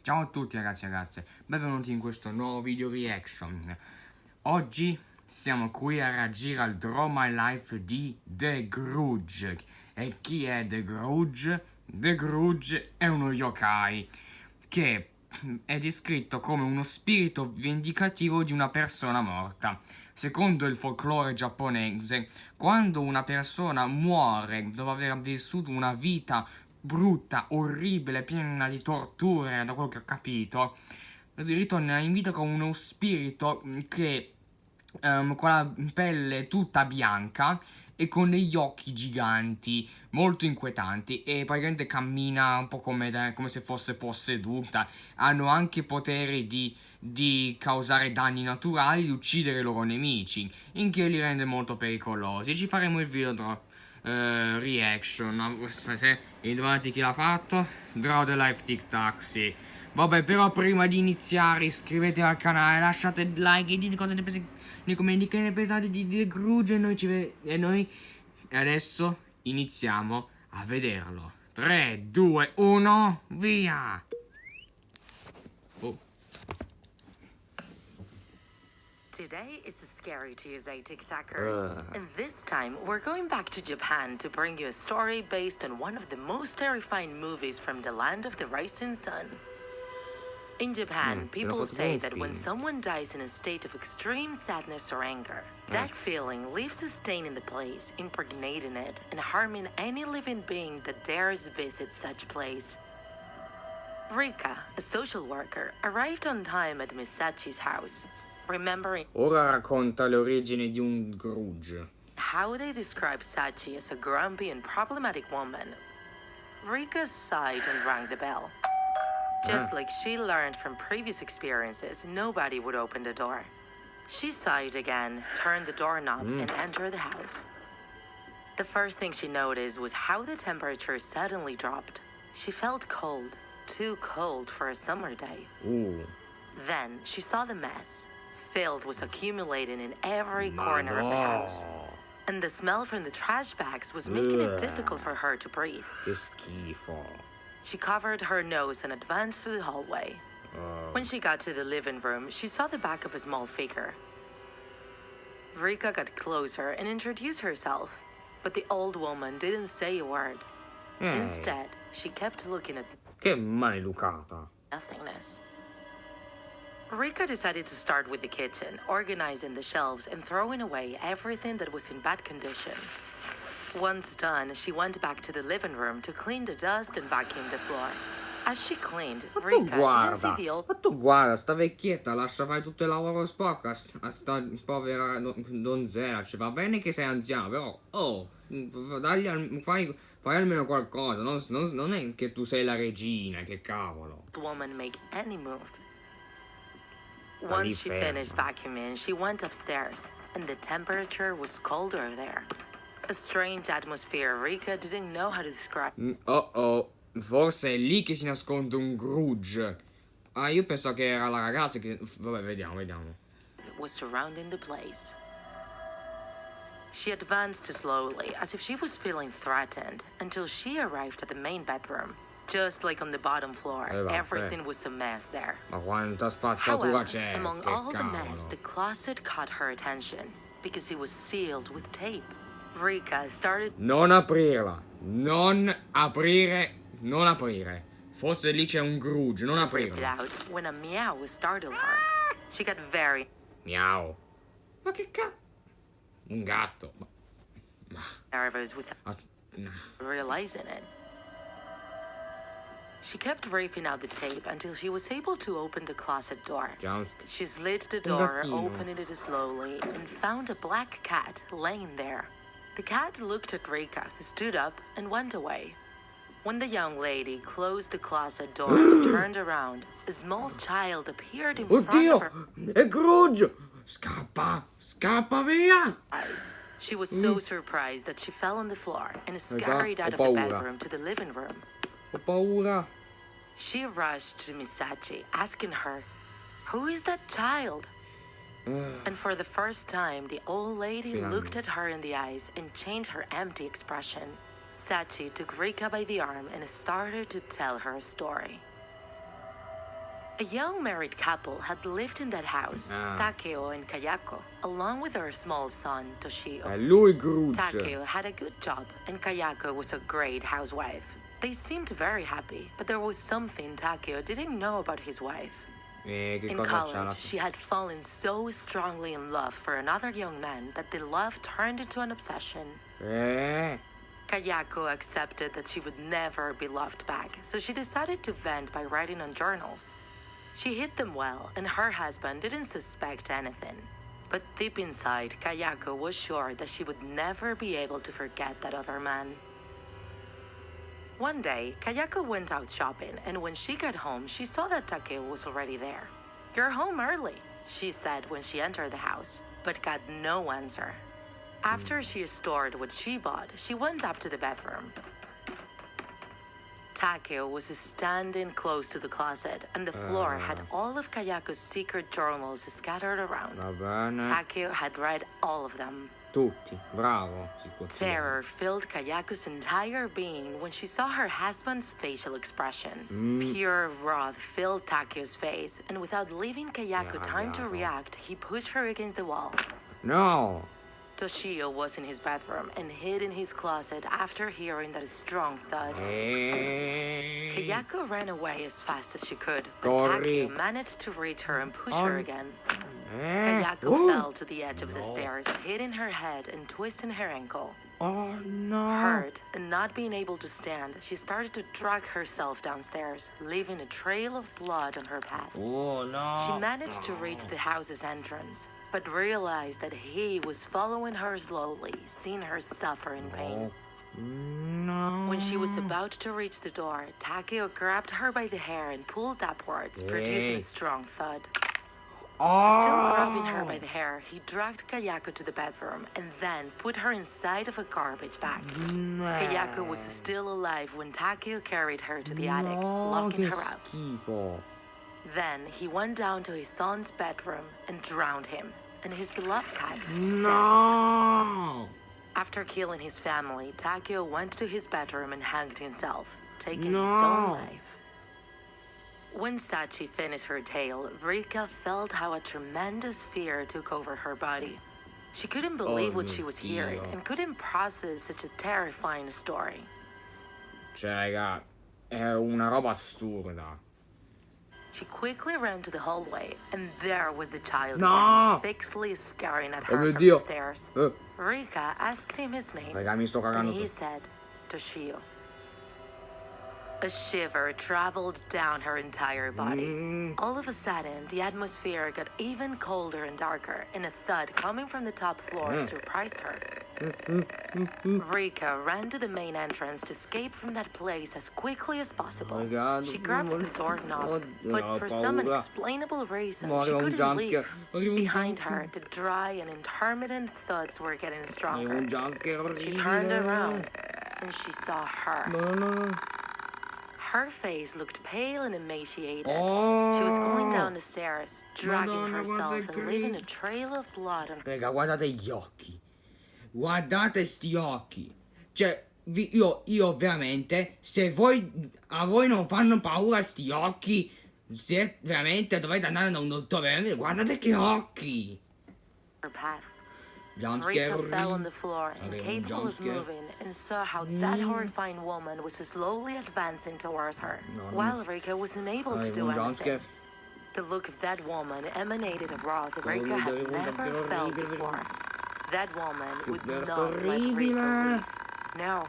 Ciao a tutti ragazzi e ragazze, benvenuti in questo nuovo video reaction. Oggi siamo qui a reagire al Draw My Life di The Grudge. E chi è The Grudge? The Grudge è uno yokai che è descritto come uno spirito vendicativo di una persona morta. Secondo il folklore giapponese, quando una persona muore dopo aver vissuto una vita brutta, orribile, piena di torture, da quello che ho capito, ritorna in vita come uno spirito che con la pelle tutta bianca e con degli occhi giganti, molto inquietanti, e praticamente cammina un po' come se fosse posseduta. Hanno anche poteri di causare danni naturali, di uccidere i loro nemici, in che li rende molto pericolosi. E ci faremo il video reaction. E davanti chi l'ha fatto? Draw the Life TikTok, sì. Vabbè, però prima di iniziare iscrivetevi al canale, lasciate il like e dite cosa ne pensate nei commenti, che ne pensate di The Grudge, e noi adesso iniziamo a vederlo. 3, 2, 1, via! Oh. Today is scary Tuesday, TikTokers. And this time, we're going back to Japan to bring you a story based on one of the most terrifying movies from the land of the rising sun. In Japan, people say that when someone dies in a state of extreme sadness or anger, that feeling leaves a stain in the place, impregnating it and harming any living being that dares visit such place. Rika, a social worker, arrived on time at Miss Sachi's house, remembering Ora racconta le origini di un grudge. how they described Sachi as a grumpy and problematic woman. Rika sighed and rang the bell. Just like she learned from previous experiences, nobody would open the door. She sighed again, turned the doorknob, and entered the house. The first thing she noticed was how the temperature suddenly dropped. She felt cold, too cold for a summer day. Then she saw the mess. Filth was accumulating in every corner of the house. And the smell from the trash bags was making it difficult for her to breathe. Che schifo. She covered her nose and advanced through the hallway. When she got to the living room, she saw the back of a small figure. Rika got closer and introduced herself, but the old woman didn't say a word. Instead, she kept looking at Che maleducata. nothingness. Rika decided to start with the kitchen, organizing the shelves and throwing away everything that was in bad condition. Once done, she went back to the living room to clean the dust and vacuum the floor. As she cleaned, Rika didn't see the old... Ma tu guarda, sta vecchietta lascia fare tutto il lavoro sporco a sta povera donzella. Ci va bene che sei anziana, però fai almeno qualcosa. Non è che tu sei la regina, che cavolo. woman make any move. Once she finished vacuuming, she went upstairs, and the temperature was colder there. A strange atmosphere Rika didn't know how to describe. Forse è lì che si nasconde un grudge. Io penso che era la ragazza che... Vabbè, vediamo. Was surrounding the place. She advanced slowly, as if she was feeling threatened, until she arrived at the main bedroom. Just like on the bottom floor, everything was a mess there. Ma quanta spazzatura However, c'è? among Che all the cavolo. mess, the closet caught her attention, because it was sealed with tape. Rika started... Non aprirla. Non aprire. Forse lì c'è un grudge, non to rip it aprirla. out when a meow startled her. She got very Miau. Ma che cazzo? Un gatto. nervous without realizing it. She kept ripping out the tape until she was able to open the closet door. She slid the door, opening it slowly, and found a black cat laying there. The cat looked at Rika, stood up, and went away. When the young lady closed the closet door and turned around, a small child appeared in front of her È grudge! Scappa via! eyes. She was so surprised that she fell on the floor and scurried out of the bedroom to the living room. Ho paura. She rushed to Misachi, asking her, "Who is that child?" And for the first time, the old lady looked at her in the eyes and changed her empty expression. Sachi took Rika by the arm and started to tell her a story. A young married couple had lived in that house, Takeo and Kayako, along with their small son, Toshio. È lui Grudge. Takeo had a good job, and Kayako was a great housewife. They seemed very happy, but there was something Takeo didn't know about his wife. In college, she had fallen so strongly in love for another young man that the love turned into an obsession. Kayako accepted that she would never be loved back, so she decided to vent by writing on journals. She hid them well, and her husband didn't suspect anything. But deep inside, Kayako was sure that she would never be able to forget that other man. One day, Kayako went out shopping, and when she got home, she saw that Takeo was already there. "You're home early," she said when she entered the house, but got no answer. After she stored what she bought, she went up to the bedroom. Takeo was standing close to the closet, and the floor had all of Kayako's secret journals scattered around. Va bene. Takeo had read all of them. Tutti, bravo. Terror filled Kayako's entire being when she saw her husband's facial expression. Pure wrath filled Takeo's face, and without leaving Kayako time to react, he pushed her against the wall. No! Toshio was in his bedroom and hid in his closet after hearing that strong thud. Kayako ran away as fast as she could, but Takeo managed to reach her and push her again. Kayako fell to the edge of the stairs, hitting her head and twisting her ankle. Oh no! Hurt and not being able to stand, she started to drag herself downstairs, leaving a trail of blood on her path. Oh no! She managed to reach the house's entrance, but realized that he was following her slowly, seeing her suffer in pain. No! When she was about to reach the door, Takeo grabbed her by the hair and pulled upwards, producing a strong thud. Still grabbing her by the hair, he dragged Kayako to the bedroom and then put her inside of a garbage bag. Kayako was still alive when Takeo carried her to the attic, locking her out. Then he went down to his son's bedroom and drowned him and his beloved cat. No! After killing his family, Takeo went to his bedroom and hanged himself, taking his own life. When Sachi finished her tale, Rika felt how a tremendous fear took over her body. She couldn't believe what she was hearing and couldn't process such a terrifying story. Cioè, raga, è una roba assurda. She quickly ran to the hallway, and there was the child No! again, fixedly staring at her mio from Dio. the stairs. Rika asked him his name, Raga, mi sto and cagando he tutto. said, Toshio. A shiver traveled down her entire body. All of a sudden, the atmosphere got even colder and darker, and a thud coming from the top floor surprised her. Rika ran to the main entrance to escape from that place as quickly as possible. She grabbed the doorknob, but for some unexplainable reason, she couldn't leave. Behind her, the dry and intermittent thuds were getting stronger. She turned around, and she saw her. Her face looked pale and emaciated. She was going down the stairs, dragging herself and leaving a trail of blood on her. Raga, guardate gli occhi. Guardate sti occhi. Cioè, io veramente, se a voi non fanno paura sti occhi, se veramente dovete andare da un dottore, guardate che occhi. Her path. Jumpscare. Rika fell on the floor, incapable of moving, and saw how that horrifying woman was slowly advancing towards her, while Rika was unable to do anything. The look of that woman emanated a wrath Rika had never felt before. That woman would not let Rika leave. No,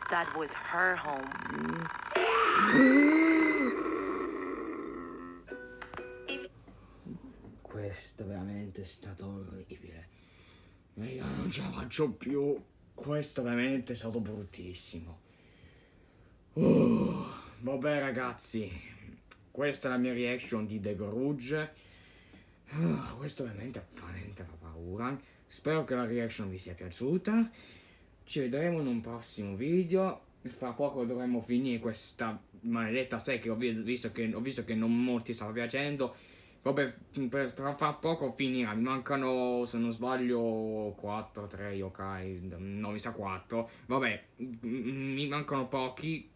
that was her home. Questo veramente è stato orribile. Raga, non ce la faccio più. Questo veramente è stato bruttissimo. Vabbè ragazzi, questa è la mia reaction di The Grudge. Questo veramente fa paura. Spero che la reaction vi sia piaciuta. Ci vedremo in un prossimo video. Fra poco dovremo finire questa maledetta serie che ho visto che non molti stanno piacendo. Vabbè, fra poco finirà. Mi mancano, se non sbaglio, 3 YōKai, no, mi sa 4. Vabbè, mi mancano pochi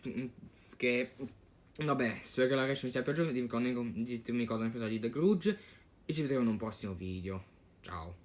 Vabbè, spero che la reaction vi sia piaciuta. Ditemi cosa ne pensate di The Grudge. E ci vedremo in un prossimo video. Ciao.